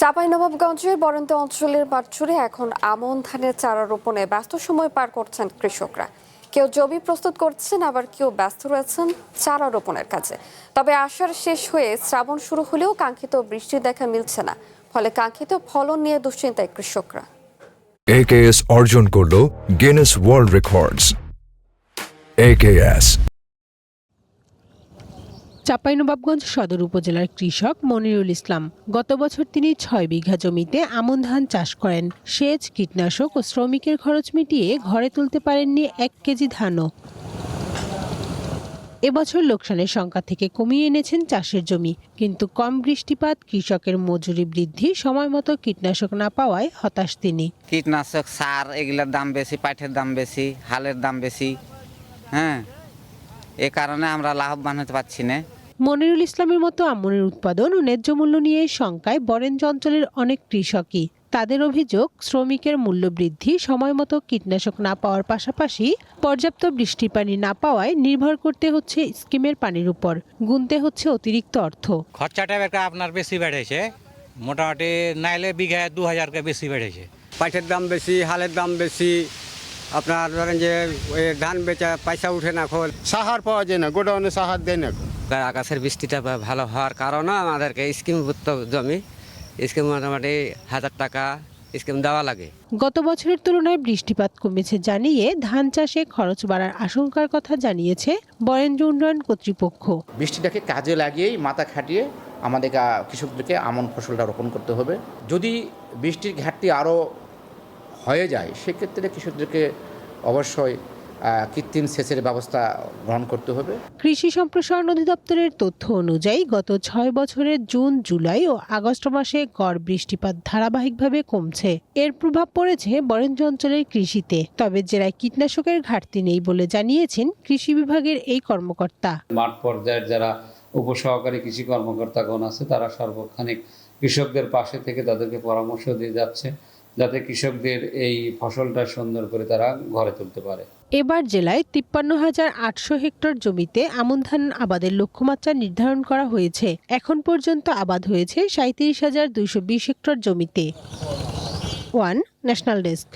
চাঁপাইনবাবগঞ্জের বরেন্দ্র অঞ্চলের মাঠজুড়ে এখন আমন ধানের চারা রোপণে ব্যস্ত সময় পার করছেন কৃষকরা। কেউ জমি প্রস্তুত করছেন, আবার কেউ ব্যস্ত রয়েছেন চারা রোপণের কাজে। তবে আষাঢ় শেষ হয়ে শ্রাবণ শুরু হলেও কাঙ্ক্ষিত বৃষ্টির দেখা মিলছে না, ফলে কাঙ্ক্ষিত ফলন নিয়ে দুশ্চিন্তায় কৃষকরা। AKS অর্জন করল Guinness world records. AKS Chapainawabganj সদর উপজেলার কৃষক মনিরুল ইসলাম। গত বছর তিনি ৬ বিঘা জমিতে আমন ধান চাষ করেন। সেচ, কীটনাশক ও শ্রমিকের খরচ মিটিয়ে ঘরে তুলতে পারেননি ১ কেজি ধানও। এবছর লোকসানের সংখ্যা থেকে কমিয়ে এনেছেন চাষের জমি, কিন্তু কম বৃষ্টিপাত, কৃষকের মজুরি বৃদ্ধি, সময় মতো কীটনাশক না পাওয়ায় হতাশ তিনি। কীটনাশক, সার এগুলোর দাম বেশি, পাটের দাম বেশি, হালের দাম বেশি। এ কারণে আমরা লাভবান হতে পারছি না। মনিরুল ইসলামের মতো আমনের উৎপাদন ও ন্যায্য মূল্য নিয়ে শঙ্কায় বরেন্দ্র অঞ্চলের অনেক কৃষকই। তাদের অভিযোগ, শ্রমিকের মূল্য বৃদ্ধি, সময় মতো কীটনাশক না পাওয়ার পাশাপাশি পর্যাপ্ত বৃষ্টির পানি না পাওয়ায় নির্ভর করতে হচ্ছে স্কিমের পানির উপর, গুনতে হচ্ছে অতিরিক্ত অর্থ। খরচাটা আপনার বেশি বেড়েছে, মোটামুটি নাইলে বিঘায় 2000 বেশি বেড়েছে। পাটের দাম বেশি, হালের দাম বেশি, আপনার ধরেন যে ধান বেচা পয়সা উঠে না, খোল সাহার পাওয়া যায় না, গোডাউনে সাহার দেয় না। আকাশের বৃষ্টিটা ভালো হওয়ার কারণে আমাদেরকে স্কিমভুক্ত জমি স্কিম মোটামুটি 1000 টাকা স্কিম দেওয়া লাগে। গত বছরের তুলনায় বৃষ্টিপাত কমেছে জানিয়ে ধান চাষে খরচ বাড়ার আশঙ্কার কথা জানিয়েছে বরেন্দ্র উন্নয়ন কর্তৃপক্ষ। বৃষ্টিটাকে কাজে লাগিয়েই মাথা খাটিয়ে আমাদের কৃষকদেরকে আমন ফসলটা রোপণ করতে হবে। যদি বৃষ্টির ঘাটতি আরও হয়ে যায়, সেক্ষেত্রে কৃষকদেরকে অবশ্যই কৃত্রিম সেচের ব্যবস্থা গ্রহণ করতে হবে। কৃষি সম্প্রসারণ অধিদপ্তরের তথ্য অনুযায়ী গত ৬ বছরের জুন, জুলাই ও আগস্ট মাসে গড় বৃষ্টিপাত ধারাবাহিকভাবে কমছে। এর প্রভাব পড়েছে বরেন্দ্র অঞ্চলের কৃষিতে। তবে জেলায় কীটনাশকের ঘাটতি নেই বলে জানিয়েছেন কৃষি বিভাগের এই কর্মকর্তা। মাঠ পর্যায়ের যারা উপসহকারী কৃষি কর্মকর্তাগণ আছে, তারা সর্বক্ষণিক কৃষকদের পাশে থেকে তাদেরকে পরামর্শ দিয়ে যাচ্ছে, যাতে কৃষকদের এই ফসলটা সুন্দর করে তারা ঘরে তুলতে পারে। এবার জেলায় ৫৩,৮০০ হেক্টর জমিতে আমন ধান আবাদের লক্ষ্যমাত্রা নির্ধারণ করা হয়েছে। এখন পর্যন্ত আবাদ হয়েছে ৩৭,২২০ হেক্টর জমিতে। One national desk.